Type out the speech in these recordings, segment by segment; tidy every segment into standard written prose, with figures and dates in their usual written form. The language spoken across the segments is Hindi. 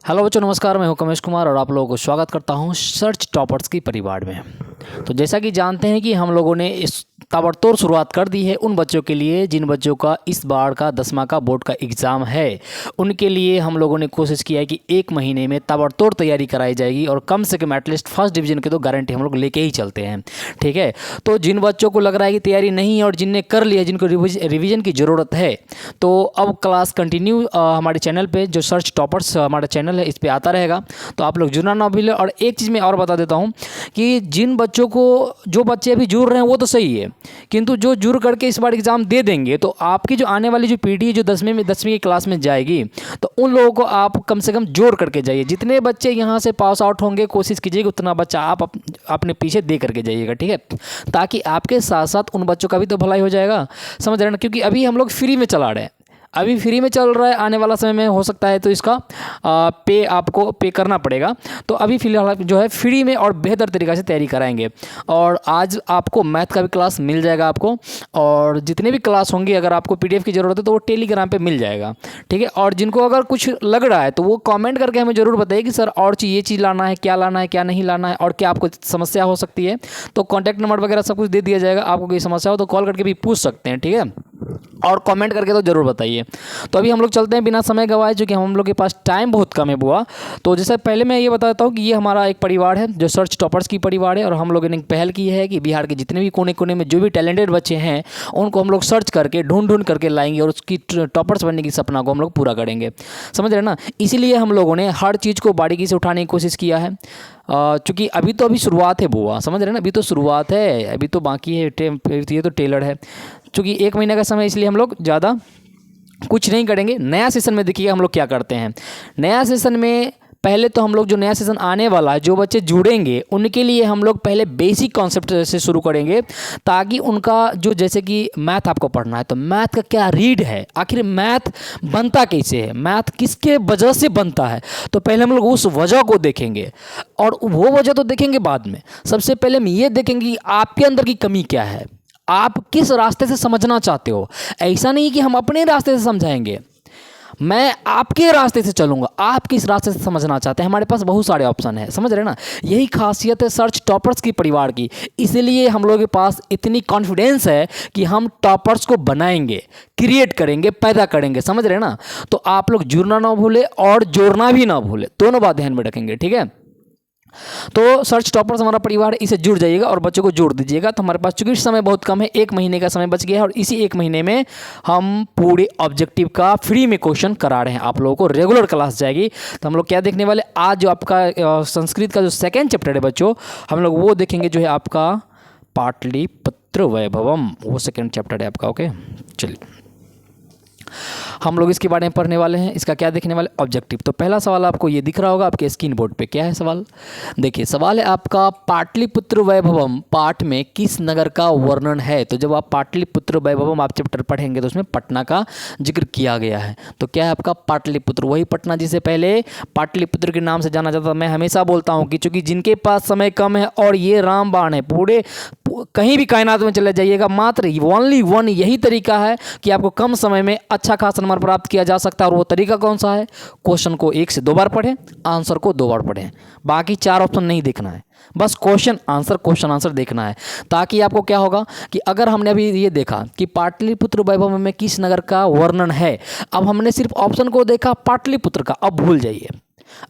हेलो बच्चों, नमस्कार। मैं हूं कमेश कुमार और आप लोगों को स्वागत करता हूं सर्च टॉपर्स की परिवार में। तो जैसा कि जानते हैं कि हम लोगों ने इस ताबड़तोड़ शुरुआत कर दी है उन बच्चों के लिए जिन बच्चों का इस बार का 10वां का बोर्ड का एग्ज़ाम है। उनके लिए हम लोगों ने कोशिश किया है कि 1 महीने में ताबड़तोड़ तैयारी कराई जाएगी और कम से कम एटलीस्ट फर्स्ट डिवीज़न की तो गारंटी हम लोग लेके ही चलते हैं। ठीक है, तो जिन बच्चों को लग रहा है कि तैयारी नहीं है और जिनने कर लिया, जिनको रिविज़न की ज़रूरत है, तो अब क्लास कंटिन्यू हमारे चैनल पर जो सर्च टॉपर्स हमारा चैनल है इस पर आता रहेगा। तो आप लोग जुड़ना ना भूलें। और एक चीज़ मैं और बता देता हूँ कि जिन बच्चों को, जो बच्चे अभी जुड़ रहे हैं वो तो सही है, किंतु जो जुड़ करके इस बार एग्ज़ाम दे देंगे तो आपकी जो आने वाली जो पीढ़ी है जो 10वीं की क्लास में जाएगी, तो उन लोगों को आप कम से कम जोड़ करके जाइए। जितने बच्चे यहाँ से पास आउट होंगे कोशिश कीजिएगा उतना बच्चा आप अपने पीछे दे करके जाइएगा। ठीक है, ताकि आपके साथ साथ उन बच्चों का भी तो भलाई हो जाएगा। समझ रहे हैं ना? क्योंकि अभी हम लोग फ्री में चला रहे हैं, अभी फ्री में चल रहा है। आने वाला समय में हो सकता है तो इसका पे आपको पे करना पड़ेगा। तो अभी फ़िलहाल जो है फ्री में और बेहतर तरीक़ा से तैयारी कराएंगे। और आज आपको मैथ का भी क्लास मिल जाएगा आपको, और जितने भी क्लास होंगे अगर आपको पीडीएफ की ज़रूरत है तो वो टेलीग्राम पे मिल जाएगा। ठीक है, और जिनको अगर कुछ लग रहा है तो वो कमेंट करके हमें ज़रूर बताइए कि सर और ये चीज़ लाना है, क्या लाना है, क्या नहीं लाना है, और क्या आपको समस्या हो सकती है। तो कॉन्टैक्ट नंबर वगैरह सब कुछ दे दिया जाएगा। आपको कोई समस्या हो तो कॉल करके भी पूछ सकते हैं। ठीक है, और कमेंट करके तो ज़रूर बताइए। तो अभी हम लोग चलते हैं बिना समय गवाए, चूँकि हम लोग के पास टाइम बहुत कम है बुआ। तो जैसे पहले मैं ये बताता हूँ कि ये हमारा एक परिवार है जो सर्च टॉपर्स की परिवार है, और हम लोगों ने पहल की है कि बिहार के जितने भी कोने कोने में जो भी टैलेंटेड बच्चे हैं उनको हम लोग सर्च करके ढूंढ करके लाएंगे और उसकी टॉपर्स बनने की सपना को हम लोग पूरा करेंगे। समझ रहे हैं ना? इसीलिए हम लोगों ने हर चीज़ को बारीकी से उठाने की कोशिश किया है। चूँकि अभी शुरुआत है बुआ, समझ रहे हैं ना? अभी तो शुरुआत है, अभी तो बाकी है, ये तो टेलर है। चूँकि 1 महीने का समय, इसलिए हम लोग ज़्यादा कुछ नहीं करेंगे। नया सेशन में देखिए हम लोग क्या करते हैं। नया सेशन में पहले तो हम लोग, जो नया सेशन आने वाला है, जो बच्चे जुड़ेंगे उनके लिए हम लोग पहले बेसिक कॉन्सेप्ट से शुरू करेंगे, ताकि उनका जो, जैसे कि मैथ आपको पढ़ना है तो मैथ का क्या रीड है, आखिर मैथ बनता कैसे है, मैथ किसके वजह से बनता है, तो पहले हम लोग उस वजह को देखेंगे। और वो वजह तो देखेंगे बाद में। सबसे पहले हम ये देखेंगे कि आपके अंदर की कमी क्या है, आप किस रास्ते से समझना चाहते हो। ऐसा नहीं कि हम अपने रास्ते से समझाएंगे, मैं आपके रास्ते से चलूंगा, आप किस रास्ते से समझना चाहते हैं। हमारे पास बहुत सारे ऑप्शन हैं, समझ रहे हैं ना? यही खासियत है सर्च टॉपर्स की परिवार की। इसलिए हम लोगों के पास इतनी कॉन्फिडेंस है कि हम टॉपर्स को बनाएंगे, क्रिएट करेंगे, पैदा करेंगे। समझ रहे हैं ना? तो आप लोग जुड़ना ना भूले और जोड़ना भी ना भूले, दोनों बात ध्यान में रखेंगे। ठीक है, तो सर्च टॉपर्स हमारा परिवार है, इसे जुड़ जाइएगा और बच्चों को जोड़ दीजिएगा। तो हमारे पास चूंकि समय बहुत कम है, 1 महीने का समय बच गया है, और इसी 1 महीने में हम पूरे ऑब्जेक्टिव का फ्री में क्वेश्चन करा रहे हैं। आप लोगों को रेगुलर क्लास जाएगी। तो हम लोग क्या देखने वाले, आज जो आपका संस्कृत का जो 2nd चैप्टर है बच्चों, हम लोग वो देखेंगे, जो है आपका पाटलिपुत्र वैभवम, वो 2nd चैप्टर है आपका। ओके, चलिए हम लोग इसके बारे में पढ़ने वाले हैं। इसका क्या देखने वाले, ऑब्जेक्टिव। तो पहला सवाल आपको ये दिख रहा होगा आपके स्क्रीन बोर्ड पे। क्या है सवाल? देखिए, सवाल है आपका, पाटलिपुत्र वैभवम पाठ में किस नगर का वर्णन है। तो जब आप पाटलिपुत्र वैभवम आप चैप्टर पढ़ेंगे तो उसमें पटना का जिक्र किया गया है। तो क्या है आपका पाटलिपुत्र, वही पटना जिसे पहले पाटलिपुत्र के नाम से जाना जाता था। मैं हमेशा बोलता हूँ कि चूँकि जिनके पास समय कम है और ये रामबाण है, पूरे कहीं भी कायनात में चले जाइएगा, मात्र ओनली वन यही तरीका है कि आपको कम समय में अच्छा खासा नंबर प्राप्त किया जा सकता है। और वो तरीका कौन सा है? क्वेश्चन को 1 से 2 बार पढ़ें, आंसर को 2 बार पढ़ें, बाकी 4 ऑप्शन नहीं देखना है, बस क्वेश्चन आंसर देखना है। ताकि आपको क्या होगा कि अगर हमने अभी ये देखा कि पाटलिपुत्र वैभव में किस नगर का वर्णन है, अब हमने सिर्फ ऑप्शन को देखा पाटलिपुत्र का, अब भूल जाइए।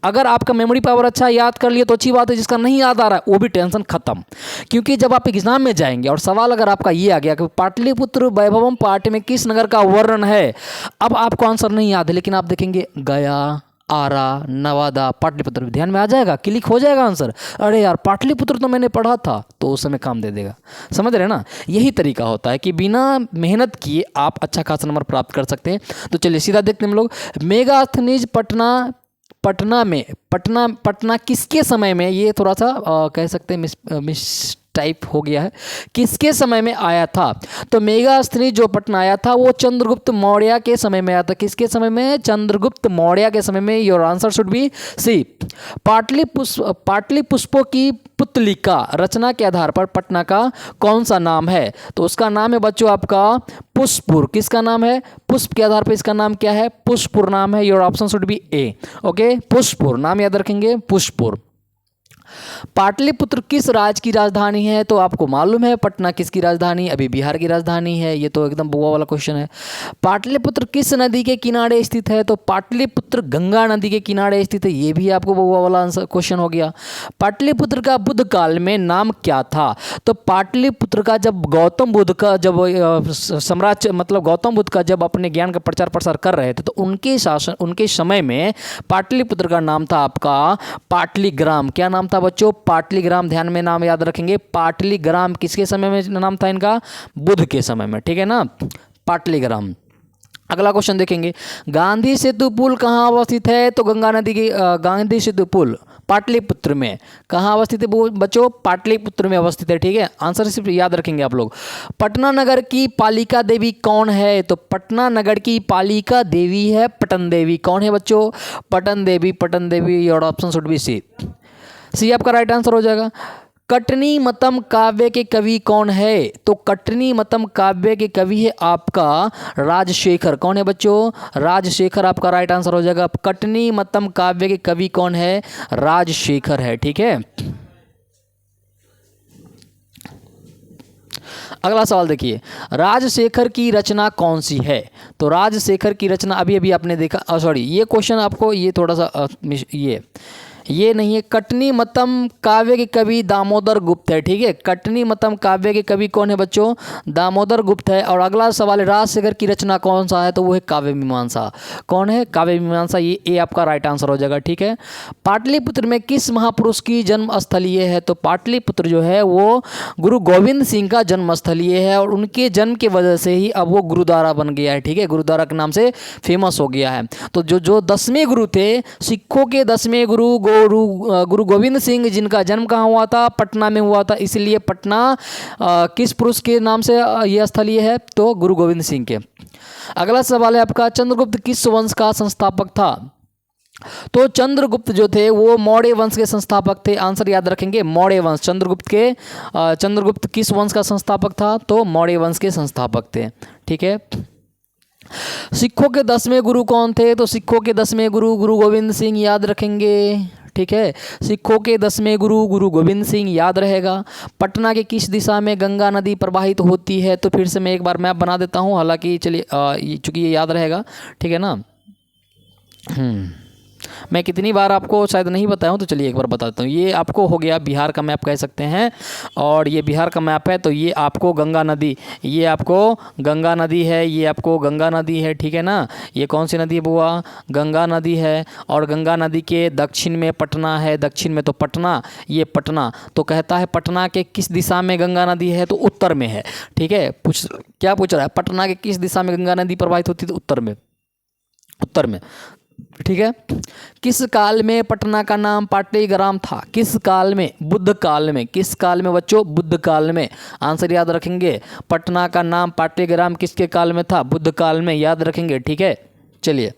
अगर आपका मेमोरी पावर अच्छा याद कर लिए तो अच्छी बात है, जिसका नहीं याद आ रहा है वो भी टेंशन खत्म। क्योंकि जब आप एग्जाम में जाएंगे और सवाल अगर आपका ये आ गया कि पाटलिपुत्र वैभवम पाठ में किस नगर का वर्णन है, अब आपको आंसर नहीं याद है, लेकिन आप देखेंगे गया, आरा, नवादा, पाटलिपुत्र, ध्यान में आ जाएगा, क्लिक हो जाएगा आंसर। अरे यार, पाटलिपुत्र तो मैंने पढ़ा था, तो उस समय काम दे देगा। समझ रहे हैं ना? यही तरीका होता है कि बिना मेहनत किए आप अच्छा खासा नंबर प्राप्त कर सकते हैं। तो चलिए सीधा देखते हैं हम लोग। मेगास्थनीज पटना किसके समय में, ये थोड़ा सा कह सकते हैं टाइप हो गया है। किसके समय में आया था? तो मेगास्थनी जो पटना आया था वो चंद्रगुप्त मौर्य के समय में आया था। किसके समय में? चंद्रगुप्त मौर्य के समय में। Your answer should be C. पाटलिपुष्पों की पुतलिका रचना के आधार पर पटना का कौन सा नाम है? तो उसका नाम है बच्चों आपका पुष्पपुर। किसका नाम है? पुष्प के आधार पर इसका नाम क्या है? पुष्पपुर नाम है। Your option should B A. Okay, Pushpapur नाम याद रखेंगे, पुष्पपुर। पाटलिपुत्र किस राज्य की राजधानी है? तो आपको मालूम है पटना किसकी राजधानी? अभी बिहार की राजधानी है। ये तो एकदम बुआ वाला क्वेश्चन है। पाटलिपुत्र किस नदी के किनारे स्थित है? तो पाटलिपुत्र गंगा नदी के किनारे स्थित है। ये भी आपको बुआ वाला आंसर क्वेश्चन हो गया। पाटलिपुत्र का बुद्ध काल में नाम क्या था? तो पाटलिपुत्र का जब गौतम बुद्ध का जब सम्राट मतलब गौतम बुद्ध का जब अपने ज्ञान का प्रचार प्रसार कर रहे थे तो उनके शासन उनके समय में पाटलिपुत्र का नाम था आपका पाटलीग्राम। क्या नाम था बच्चों? पाटलीग्राम। ध्यान में नाम याद रखेंगे, पाटलीग्राम। किसके समय में नाम था इनका? बुद्ध के समय में, ठीक है ना, पाटलीग्राम। अगला क्वेश्चन देखेंगे, गांधी सेतु पुल कहाँ अवस्थित है? तो गंगा नदी की गांधी सेतु पुल पाटलिपुत्र में कहाँ अवस्थित है बच्चों? पाटलिपुत्र में अवस्थित है, ठीक है। आंसर सिर्फ याद रखेंगे आप लोग। पटना नगर की पालिका देवी कौन है? तो पटना नगर की पालिका देवी है पटन देवी। कौन है बच्चों? Patan Devi. Patan Devi. Your option should be C. C आपका राइट आंसर हो जाएगा। कटनी मतम काव्य के कवि कौन है? तो कटनी मतम काव्य के कवि है आपका राजशेखर। कौन है बच्चों? राजशेखर आपका राइट आंसर हो जाएगा। कटनी मतम काव्य के कवि कौन है? राजशेखर है, ठीक है। अगला सवाल देखिए, राजशेखर की रचना कौन सी है? तो राजशेखर की रचना अभी अभी आपने देखा, सॉरी ये क्वेश्चन आपको ये थोड़ा सा ये नहीं है। कटनी मतम काव्य के कवि दामोदर गुप्त है, ठीक है। कटनी मतम काव्य के कवि कौन है बच्चों? दामोदर गुप्त है। और अगला सवाल है, राजशेखर की रचना कौन सा है? तो वो है काव्य मीमांसा। कौन है? काव्य मीमांसा। ये ए आपका राइट आंसर हो जाएगा, ठीक है। पाटलिपुत्र में किस महापुरुष की जन्म स्थलीय है? तो पाटलिपुत्र जो है वो गुरु गोविंद सिंह का जन्म स्थलीय है और उनके जन्म की वजह से ही अब वो गुरुद्वारा बन गया है, ठीक है। गुरुद्वारा के नाम से फेमस हो गया है। तो जो 10वें गुरु थे, सिखों के 10वें गुरु गोविंद सिंह, जिनका जन्म कहाँ हुआ था? पटना में हुआ था। इसलिए पटना किस पुरुष के नाम से यह स्थलीय है? तो गुरु गोविंद सिंह के। अगला सवाल है आपका, चंद्रगुप्त किस वंश का संस्थापक था? तो चंद्रगुप्त जो थे वो मौर्य वंश के संस्थापक थे। आंसर याद रखेंगे, मौर्य वंश। चंद्रगुप्त किस वंश का संस्थापक था? तो मौर्य वंश के संस्थापक थे, ठीक है। सिखों के 10वें गुरु कौन थे? तो सिखों के 10वें गुरु गुरु गोविंद सिंह, याद रखेंगे, ठीक है। सिखों के 10वें गुरु गुरु गोविंद सिंह, याद रहेगा। पटना के किस दिशा में गंगा नदी प्रवाहित होती है? तो फिर से मैं एक बार मैप बना देता हूँ, हालांकि चलिए चूंकि ये याद रहेगा, ठीक है ना। मैं कितनी बार आपको शायद नहीं बताया हूँ, तो चलिए एक बार बता देता हूँ। ये आपको हो गया बिहार का मैप कह सकते हैं, और ये बिहार का मैप है। तो ये आपको गंगा नदी, ये आपको गंगा नदी है, ये आपको गंगा नदी है, ठीक है ना। ये कौन सी नदी है बुआ? गंगा नदी है। और गंगा नदी के दक्षिण में पटना है, दक्षिण में तो पटना, ये पटना। तो कहता है पटना के किस दिशा में गंगा नदी है? तो उत्तर में है, ठीक है। क्या पूछ रहा है? पटना के किस दिशा में गंगा नदी प्रवाहित होती है? तो उत्तर में, उत्तर में, ठीक है। किस काल में पटना का नाम पाटलीग्राम था? किस काल में? बुद्ध काल में। किस काल में बच्चों? बुद्ध काल में। आंसर याद रखेंगे, पटना का नाम पाटलीग्राम किसके काल में था? बुद्ध काल में, याद रखेंगे, ठीक है। चलिए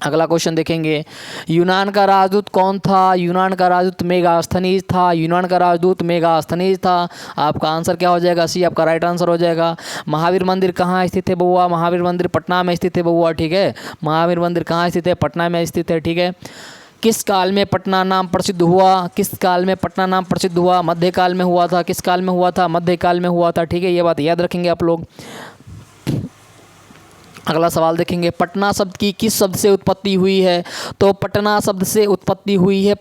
अगला क्वेश्चन देखेंगे, यूनान का राजदूत कौन था? यूनान का राजदूत मेगास्थनीज था। यूनान का राजदूत मेगास्थनीज था। आपका आंसर क्या हो जाएगा? सी आपका राइट आंसर हो जाएगा। महावीर मंदिर कहाँ स्थित है बउआ? महावीर मंदिर पटना में स्थित है बउआ, ठीक है। महावीर मंदिर कहाँ स्थित है? पटना में स्थित है, ठीक है। किस काल में पटना नाम प्रसिद्ध हुआ? किस काल में पटना नाम प्रसिद्ध हुआ? मध्यकाल में हुआ था। किस काल में हुआ था? मध्यकाल में हुआ था, ठीक है। ये बात याद रखेंगे आप लोग। अगला सवाल देखेंगे, पटना शब्द की किस शब्द से उत्पत्ति हुई है? तो पटना शब्द से उत्पत्ति हुई है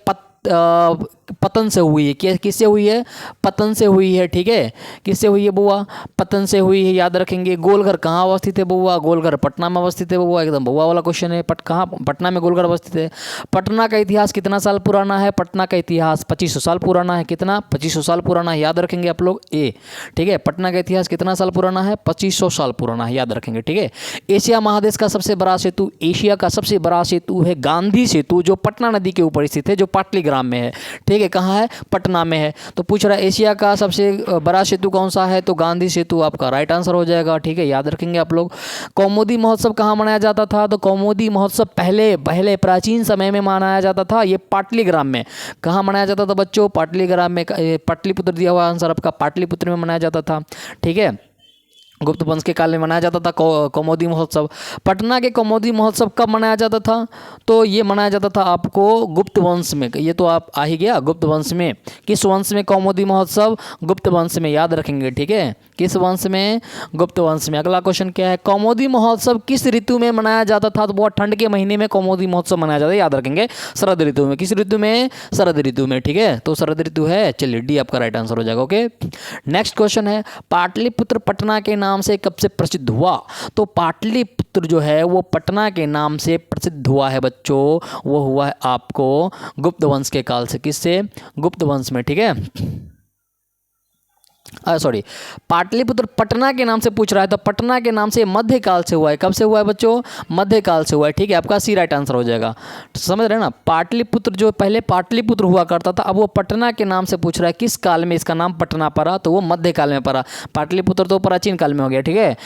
पतन से हुई है। किससे हुई है? पतन से हुई है, ठीक है। किससे हुई है बुआ? पतन से हुई है, याद रखेंगे। गोलघर कहाँ अवस्थित है बुआ? गोलघर पटना में अवस्थित है बुआ। एकदम बुआ वाला क्वेश्चन है। कहाँ? पटना में गोलघर अवस्थित है। पटना का इतिहास कितना साल पुराना है? पटना का इतिहास 2500 साल पुराना है। कितना? 2500 साल पुराना है, याद रखेंगे आप लोग, ए, ठीक है। पटना का इतिहास कितना साल पुराना है? 2500 साल पुराना है, याद रखेंगे, ठीक है। एशिया महादेश का सबसे बड़ा सेतु, एशिया का सबसे बड़ा सेतु है गांधी सेतु, जो पटना नदी के ऊपर स्थित है, जो पाटलीग्राम में है, ठीक है। ठीक है, कहाँ है, पटना में है। तो पूछ रहा है एशिया का सबसे बड़ा सेतु कौन सा है, तो गांधी सेतु आपका राइट आंसर हो जाएगा। ठीक है, याद रखेंगे आप लोग। कौमुदी महोत्सव कहाँ मनाया जाता था, तो कौमुदी महोत्सव पहले पहले प्राचीन समय में मनाया जाता था, ये पाटलिग्राम में। कहाँ मनाया जाता था बच्चों, पाटलिग्राम में, पाटलिपुत्र दिया हुआ आंसर आपका, पाटलिपुत्र में मनाया जाता था। ठीक है, गुप्त वंश के काल में मनाया जाता था कौमुदी महोत्सव। पटना के कौमुदी महोत्सव कब मनाया जाता था, तो ये मनाया जाता था आपको गुप्त वंश में। ये तो आप आ ही गया, गुप्त वंश में। किस वंश में कौमुदी महोत्सव, गुप्त वंश में, याद रखेंगे। ठीक है, किस वंश में, गुप्त वंश में। अगला क्वेश्चन क्या है, कौमुदी महोत्सव किस ऋतु में मनाया जाता था, तो बहुत ठंड के महीने में कौमुदी महोत्सव मनाया जाता है, याद रखेंगे, शरद ऋतु में। किस ऋतु में, शरद ऋतु में। ठीक है, तो शरद ऋतु है, चलिए डी आपका राइट आंसर हो जाएगा। ओके, नेक्स्ट क्वेश्चन है, पाटलिपुत्र पटना के नाम से कब से प्रसिद्ध हुआ, तो पाटलिपुत्र जो है वो पटना के नाम से प्रसिद्ध हुआ है बच्चों, वो हुआ है आपको गुप्त वंश के काल से। किससे, गुप्त वंश में। ठीक है, सॉरी, पाटलिपुत्र पटना के नाम से पूछ रहा है, तो पटना के नाम से मध्यकाल से हुआ है। कब से हुआ है बच्चों, मध्यकाल से हुआ है। ठीक है, आपका सी राइट आंसर हो जाएगा। समझ रहे हैं ना, पाटलिपुत्र जो पहले पाटलिपुत्र हुआ करता था, अब वो पटना के नाम से पूछ रहा है किस काल में इसका नाम पटना पड़ा, तो वो मध्यकाल में पड़ा। पाटलिपुत्र तो प्राचीन काल में हो गया। ठीक है,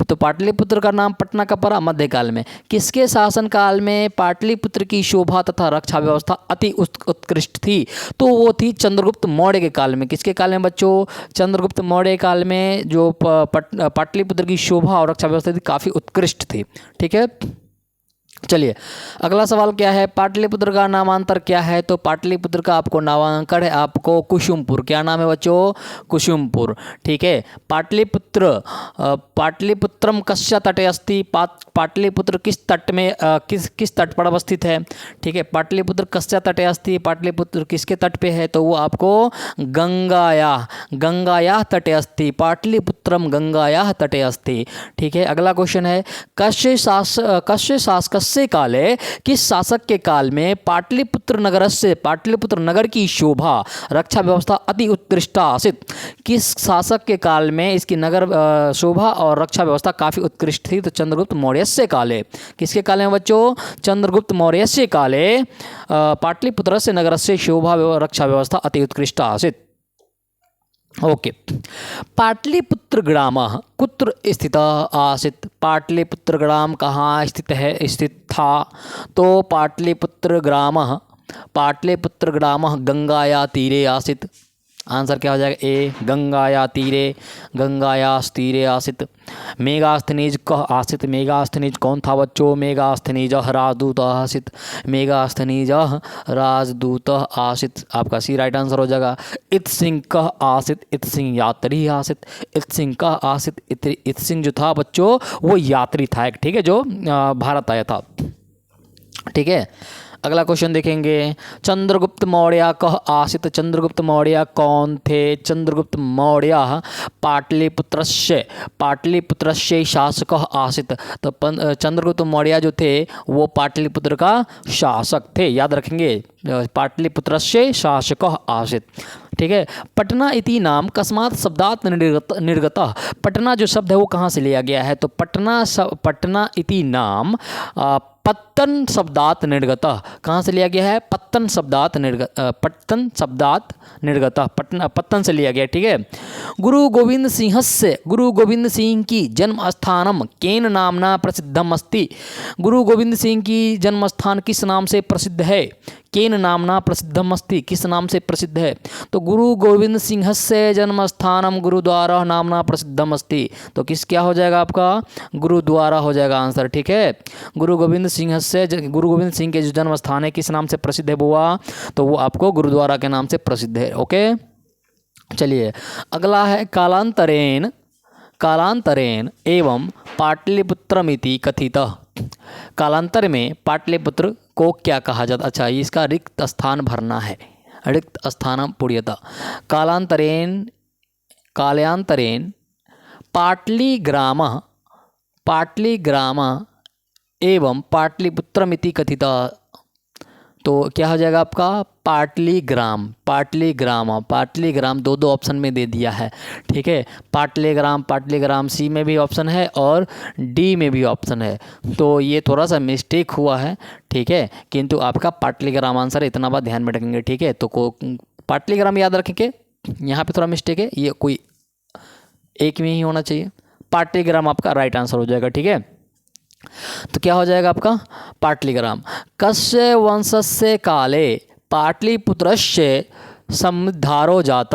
तो पाटलिपुत्र का नाम पटना का पड़ा मध्यकाल में। किसके शासन काल में पाटलिपुत्र की शोभा तथा रक्षा व्यवस्था अति उत्कृष्ट थी, तो वो थी चंद्रगुप्त मौर्य के काल में। किसके काल में बच्चों, चंद्रगुप्त मौर्य काल में जो पाटलिपुत्र की शोभा और रक्षा व्यवस्था थी काफ़ी उत्कृष्ट थी। ठीक है, चलिए अगला सवाल क्या है, पाटलिपुत्र का नामांतर क्या है, तो पाटलिपुत्र का आपको नामांकन है आपको कुसुमपुर। क्या नाम है बच्चों, कुसुमपुर। ठीक है, पाटलिपुत्र, पाटलिपुत्रम कस्य तटे अस्ति, पाटलिपुत्र किस तट में, किस तट पर अवस्थित है। ठीक है, पाटलिपुत्र कस्य तटे अस्ति, पाटलिपुत्र किसके तट पे है, तो वो आपको गंगायाः तटे अस्ति, पाटलिपुत्रम गंगायाः तटे अस्ति। ठीक है, अगला क्वेश्चन है, कस्य शासकस्य काले, किस शासक के काल में पाटलिपुत्र नगर की शोभा रक्षा व्यवस्था अति उत्कृष्ट आसीत। किस शासक के काल में इसकी नगर शोभा और रक्षा व्यवस्था काफ़ी उत्कृष्ट थी, तो चंद्रगुप्त मौर्य से काले। किसके काले में बच्चों, चंद्रगुप्त मौर्य से काले पाटलिपुत्र से नगर से शोभा रक्षा व्यवस्था अति उत्कृष्ट आसीत। ओके, पाटलिपुत्र ग्राम कुत्र स्थित आसीत, पाटलिपुत्र ग्राम कहाँ स्थित था, तो पाटलिपुत्र ग्राम गंगाया तीरे आसीत। आंसर क्या हो जाएगा, ए गंगाया तीरे आसित। मेगास्थनीज कह आसित, मेगास्थनीज कौन था बच्चों, मेगास्थनीज राजदूत आसित, मेगास्थनीज राजदूत आसित। आपका सी राइट आंसर हो जाएगा। इत सिंह कह आसित, इत सिंह यात्री आसित, इत सिंह कह आसित। इत सिंह जो था बच्चों वो यात्री था एक, ठीक है, जो भारत आया था। ठीक है, अगला क्वेश्चन देखेंगे, चंद्रगुप्त मौर्य कह आसित, चंद्रगुप्त मौर्य कौन थे, चंद्रगुप्त मौर्य पाटलिपुत्रस्य शासकः आसित। तो चंद्रगुप्त मौर्य जो थे वो पाटलिपुत्र का शासक थे, याद रखेंगे, पाटलिपुत्रस्य शासकः आसित। ठीक है, पटना इति नाम कस्मात् शब्दात् निर्गतः, पटना जो शब्द है वो कहाँ से लिया गया है, तो पटना इति नाम पत्तन शब्दात् निर्गतः, कहाँ से लिया गया है, पत्तन शब्दात् निर्गतः, पत्तन से लिया गया। ठीक है, गुरु गोविंद सिंह की जन्म स्थानम केन नामना प्रसिद्धम अस्ति, गुरु गोविंद सिंह की जन्म स्थान किस नाम से प्रसिद्ध है, केन नामना प्रसिद्धम अस्ति, किस नाम से प्रसिद्ध है, तो गुरु गोविंद सिंहस्य जन्म स्थानम गुरुद्वारा नामना प्रसिद्धम अस्ति। तो किस क्या हो जाएगा आपका, गुरुद्वारा हो जाएगा आंसर। ठीक है, गुरु गोविंद सिंह के जो जन्म स्थान है किस नाम से प्रसिद्ध है बुआ, तो वो आपको गुरुद्वारा के नाम से प्रसिद्ध है। ओके, चलिए अगला है, कालांतरेण एवं पाटलिपुत्रमिति कथितः, कालांतर में पाटलिपुत्र को क्या कहा जाता, अच्छा इसका रिक्त स्थान भरना है, रिक्त स्थान पूर्यता। कालांतरेण पाटलिग्राम एवं पाटलिपुत्रमिति कथितः, तो क्या हो जाएगा आपका पाटलीग्राम। पाटलीग्राम, पाटलीग्राम दो दो ऑप्शन में दे दिया है, ठीक है। पाटलीग्राम, पाटलीग्राम सी में भी ऑप्शन है और डी में भी ऑप्शन है, तो ये थोड़ा सा मिस्टेक हुआ है, ठीक है। किंतु आपका पाटलीग्राम आंसर, इतना बात ध्यान में रखेंगे, ठीक है। तो पाटलीग्राम याद रखेंगे, यहाँ पे थोड़ा मिस्टेक है, ये कोई एक में ही होना चाहिए। पाटलीग्राम आपका राइट आंसर हो जाएगा, ठीक है। तो क्या हो जाएगा आपका पाटलीग्राम। कस्य वंशस्य काले पाटलिपुत्रस्य समृद्धारो जात।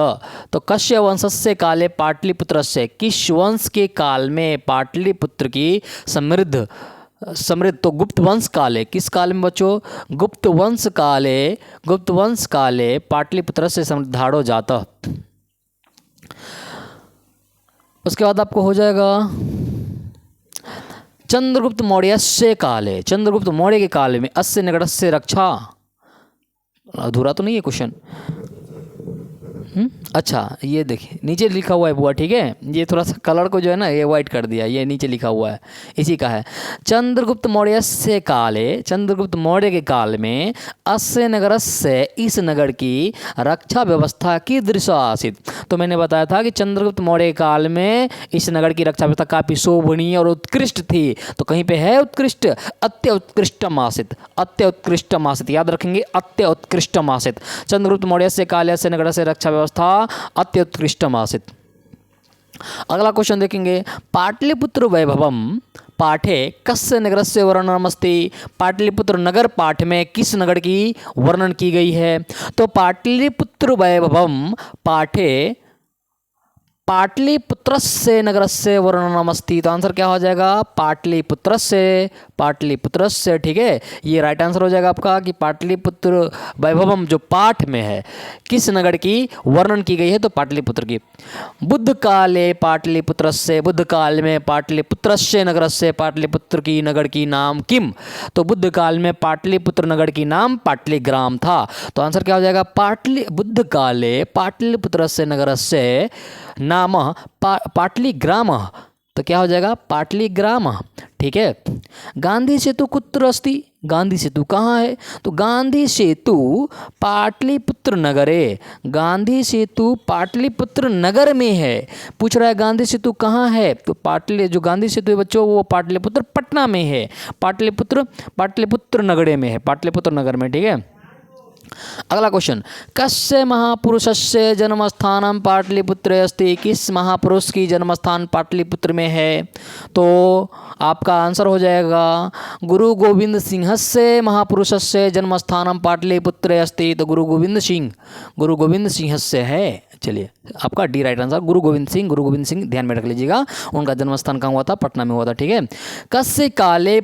तो कस्य वंशस्य काले पाटलिपुत्रस्य, किस वंश के काल में पाटलिपुत्र की समृद्ध तो गुप्त वंश काले, किस काल में बच्चों, गुप्त वंश काले पाटलिपुत्र से समृद्धारो जाता। उसके बाद आपको हो जाएगा चंद्रगुप्त मौर्य से काले, चंद्रगुप्त मौर्य के काल में अस्य निकटस्य रक्षा। अधूरा तो नहीं है क्वेश्चन। अच्छा, ये देखिए नीचे लिखा हुआ है बुआ, ठीक है। ये थोड़ा सा कलर को जो है ना ये वाइट कर दिया, ये नीचे लिखा हुआ है, इसी का है। चंद्रगुप्त मौर्य से काले, चंद्रगुप्त मौर्य के काल में अस्य नगर से, इस नगर की रक्षा व्यवस्था की दृश्य आसित। तो मैंने बताया था कि चंद्रगुप्त मौर्य के काल में इस नगर की रक्षा व्यवस्था काफ़ी शोभनीय और उत्कृष्ट थी। तो कहीं पे है उत्कृष्ट, अत्य उत्कृष्टम आसित, अत्य उत्कृष्टम आसित, याद रखेंगे अत्य उत्कृष्टम आसित। चंद्रगुप्त मौर्य से काले अस्य नगर से रक्षा व्यवस्था अत्युत्कृष्टम आसित। अगला क्वेश्चन देखेंगे, पाटलिपुत्र वैभवम पाठे कस्य नगरस्य वर्णनमस्ति। पाटलिपुत्र नगर पाठ में किस नगर की वर्णन की गई है। तो पाटलिपुत्र वैभवम पाठे पाटलिपुत्रस्य नगरस्य वर्णनमस्ति। तो आंसर क्या हो जाएगा पाटलिपुत्रस्य, पाटलिपुत्रस्य, ठीक है। ये राइट आंसर हो जाएगा आपका कि पाटलिपुत्र वैभवम जो पाठ में है किस नगर की वर्णन की गई है, तो पाटलिपुत्र की। बुद्ध काले पाटलिपुत्रस्य, बुद्ध काल में पाटलिपुत्रस्य नगरस्य, पाटलिपुत्र की नगर की नाम किम। तो बुद्ध काल में पाटलिपुत्र नगर की नाम पाटलीग्राम था। तो आंसर क्या हो जाएगा बुद्ध काले पाटलिपुत्रस्य नगरस्य नाम पाटलीग्राम। तो क्या हो जाएगा पाटलीग्राम, ठीक है। गांधी सेतु कुत्र अस्ति, गांधी सेतु कहाँ है। तो गांधी सेतु पाटलिपुत्र नगरे, गांधी सेतु पाटलिपुत्र नगर में है। पूछ रहा है गांधी सेतु कहाँ है, तो जो गांधी सेतु है बच्चों वो पाटलिपुत्र पटना में है, पाटलिपुत्र नगरे में है, पाटलिपुत्र नगर में, ठीक है। अगला क्वेश्चन, कस्य महापुरुषस्य जन्मस्थानम पाटलिपुत्रे अस्ति। किस महापुरुष की जन्मस्थान पाटलिपुत्र में है। तो आपका आंसर हो जाएगा गुरु गोविंद सिंहस्य महापुरुषस्य जन्मस्थानम पाटलिपुत्रे अस्ति। तो गुरु गोविंद सिंहस्य है। चलिए आपका डी राइट आंसर गुरु गोविंद सिंह, ध्यान में रख लीजिएगा, उनका जन्मस्थान कहाँ हुआ था, पटना में हुआ था, ठीक है। कस्य काले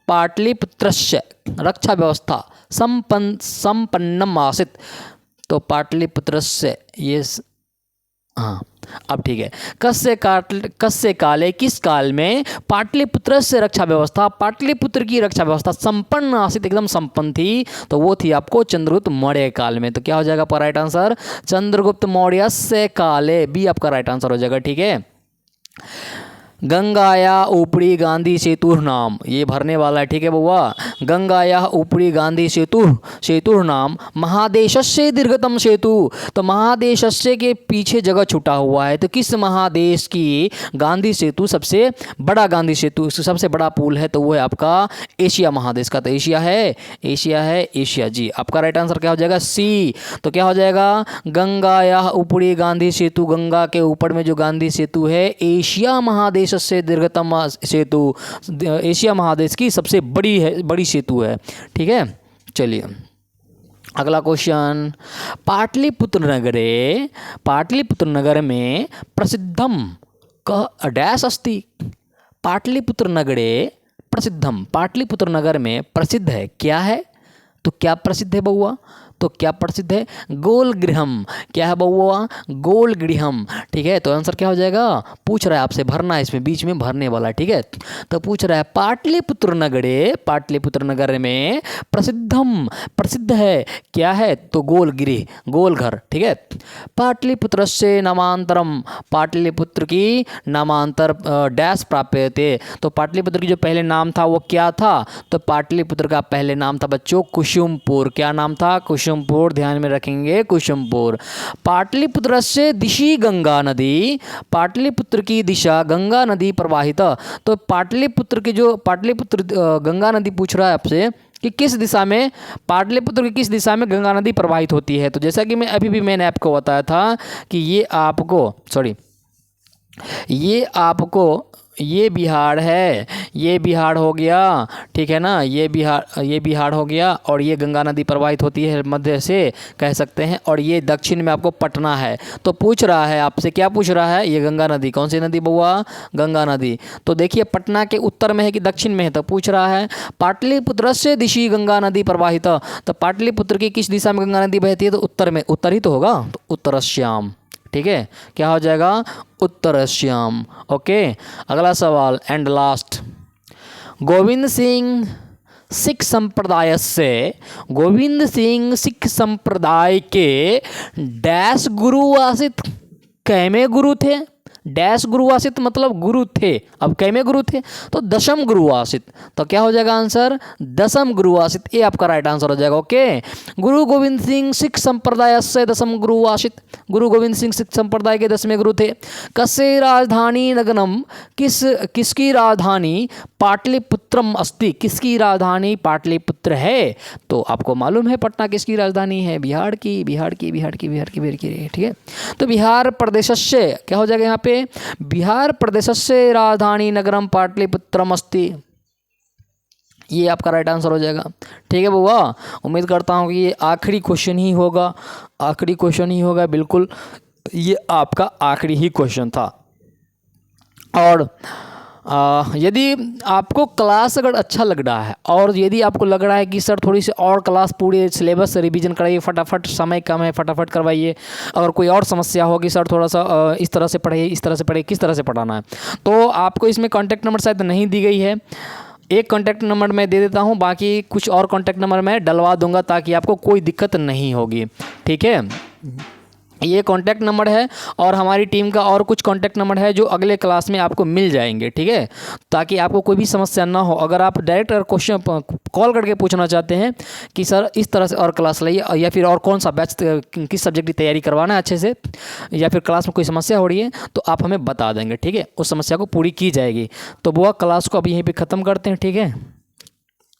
पाटलिपुत्रस्य रक्षा व्यवस्था संपन्नम आसित। तो पाटलिपुत्रस्य ये हाँ अब ठीक है। कस्य काले किस काल में पाटलिपुत्रस्य रक्षा व्यवस्था, पाटलिपुत्र की रक्षा व्यवस्था संपन्न आसित, एकदम संपन्न थी। तो वो थी आपको चंद्रगुप्त मौर्य काल में। तो क्या हो जाएगा आपका राइट आंसर चंद्रगुप्त मौर्यस्य काले, बी आपका राइट आंसर हो जाएगा, ठीक है। गंगाया ऊपरी गांधी सेतु नाम, ये भरने वाला है, ठीक है बउआ। गंगाया ऊपरी गांधी सेतु नाम महादेशस्य दीर्घतम सेतु। तो महादेशस्य के पीछे जगह छुटा हुआ है। तो किस महादेश की गांधी सेतु सबसे बड़ा गांधी सेतु, सबसे बड़ा पुल है, तो वो है आपका एशिया महादेश का। तो एशिया है, एशिया जी। आपका राइट आंसर क्या हो जाएगा सी। तो क्या हो जाएगा गंगाया ऊपरी गांधी सेतु, गंगा के ऊपर में जो गांधी सेतु है एशिया महादेश से दीर्घतम सेतु, एशिया महादेश की सबसे बड़ी सेतु है, ठीक है। चलिए अगला क्वेश्चन, पाटलिपुत्र नगर में प्रसिद्धम क डैश अस्ति। पाटलिपुत्र नगरे प्रसिद्धम, पाटलिपुत्र नगर में प्रसिद्ध है, क्या है। तो क्या प्रसिद्ध है बउआ। तो क्या प्रसिद्ध है? गोल गृहम। क्या है बउआ? गोल गृहम। ठीक है, तो आंसर क्या हो जाएगा? पूछ रहा है आपसे, भरना है इसमें, बीच में भरने वाला है। ठीक है, तो पूछ रहा है पाटलिपुत्र नगरे, पाटलिपुत्र नगर में प्रसिद्धम, प्रसिद्ध है, क्या है? तो गोल गृह, गोल घर। ठीक है, पाटलिपुत्र से नामांतरम, पाटलिपुत्र की नामांतर डैश प्राप्यते, तो पाटलिपुत्र की जो पहले नाम था वो क्या था? तो पाटलिपुत्र का पहले नाम था बच्चों कुसुमपुर। क्या नाम था? कुसुमपुर, ध्यान में रखेंगे, कुसुमपुर। पाटलिपुत्र से दिशि गंगा नदी, पाटलिपुत्र की दिशा गंगा नदी प्रवाहित, तो पाटलिपुत्र की जो पाटलिपुत्र गंगा नदी पूछ रहा है आपसे कि किस दिशा में, पाटलिपुत्र की किस दिशा में गंगा नदी प्रवाहित होती है। तो जैसा कि मैं अभी भी मैंने आपको बताया था कि ये बिहार है, ये बिहार हो गया। ठीक है ना, ये बिहार हो गया, और ये गंगा नदी प्रवाहित होती है मध्य से, कह सकते हैं, और ये दक्षिण में आपको पटना है। तो पूछ रहा है आपसे, क्या पूछ रहा है? ये गंगा नदी, कौन सी नदी बउआ? गंगा नदी। तो देखिए पटना के उत्तर में है कि दक्षिण में है, तो पूछ रहा है पाटलिपुत्र से दिशि गंगा नदी प्रवाहित, तो पाटलिपुत्र की किस दिशा में गंगा नदी बहती है? तो उत्तर में, उत्तर ही तो होगा, तो उत्तरश्याम। ठीक है, क्या हो जाएगा? उत्तरश्याम। ओके, अगला सवाल एंड लास्ट। गोविंद सिंह सिख संप्रदाय से, गोविंद सिंह सिख संप्रदाय के डैश गुरुवासित, कैमे गुरु थे? डैश गुरुवासित मतलब गुरु थे, अब कैमे गुरु थे? तो दशम गुरुवासित। तो क्या हो जाएगा आंसर? दशम गुरुवासित, ये आपका राइट आंसर हो जाएगा। ओके, गुरु गोविंद सिंह सिख संप्रदाय से दशम गुरुवासित, गुरु गोविंद सिंह सिख संप्रदाय के 10वें गुरु थे। कस्य राजधानी नगरम, किसकी राजधानी पाटलिपुत्रम अस्ति, किसकी राजधानी पाटलिपुत्र है? तो आपको मालूम है पटना किसकी राजधानी है? बिहार की, बिहार की, बिहार की, बिहार की, बिहार की। ठीक है, तो बिहार प्रदेश से क्या हो जाएगा यहाँ पे? बिहार प्रदेश से राजधानी नगरम पाटलिपुत्रम अस्ति, ये आपका राइट आंसर हो जाएगा। ठीक है बुआ, उम्मीद करता हूँ कि ये आखिरी क्वेश्चन ही होगा, आखिरी क्वेश्चन ही होगा, बिल्कुल ये आपका आखिरी ही क्वेश्चन था। और यदि आपको क्लास अगर अच्छा लग रहा है, और यदि आपको लग रहा है कि सर थोड़ी सी और क्लास पूरे सिलेबस रिवीजन कराइए, फटाफट, समय कम है, फटाफट करवाइए, अगर कोई और समस्या होगी सर थोड़ा सा इस तरह से पढ़िए, इस तरह से पढ़िए, किस तरह से पढ़ाना है, तो आपको इसमें कॉन्टैक्ट नंबर शायद नहीं दी गई है। एक कॉन्टैक्ट नंबर मैं दे देता हूँ, बाकी कुछ और कॉन्टैक्ट नंबर मैं डलवा दूंगा ताकि आपको कोई दिक्कत नहीं होगी। ठीक है, ये कॉन्टैक्ट नंबर है, और हमारी टीम का और कुछ कॉन्टैक्ट नंबर है जो अगले क्लास में आपको मिल जाएंगे। ठीक है, ताकि आपको कोई भी समस्या ना हो। अगर आप डायरेक्ट क्वेश्चन कॉल करके पूछना चाहते हैं कि सर इस तरह से और क्लास लाइए, या फिर और कौन सा बैच, किस सब्जेक्ट की तैयारी करवाना है अच्छे से, या फिर क्लास में कोई समस्या हो रही है, तो आप हमें बता देंगे। ठीक है, उस समस्या को पूरी की जाएगी। तो बुआ क्लास को अभी यहीं पर ख़त्म करते हैं। ठीक है,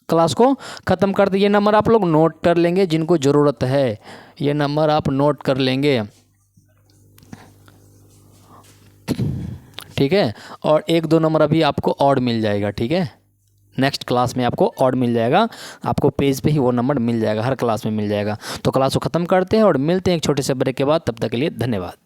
क्लास को ख़त्म कर दिए। ये नंबर आप लोग नोट कर लेंगे, जिनको ज़रूरत है ये नंबर आप नोट कर लेंगे। ठीक है, और 1-2 नंबर अभी आपको और मिल जाएगा। ठीक है, नेक्स्ट क्लास में आपको और मिल जाएगा, आपको पेज पे ही वो नंबर मिल जाएगा, हर क्लास में मिल जाएगा। तो क्लास को ख़त्म करते हैं और मिलते हैं एक छोटे से ब्रेक के बाद। तब तक के लिए धन्यवाद।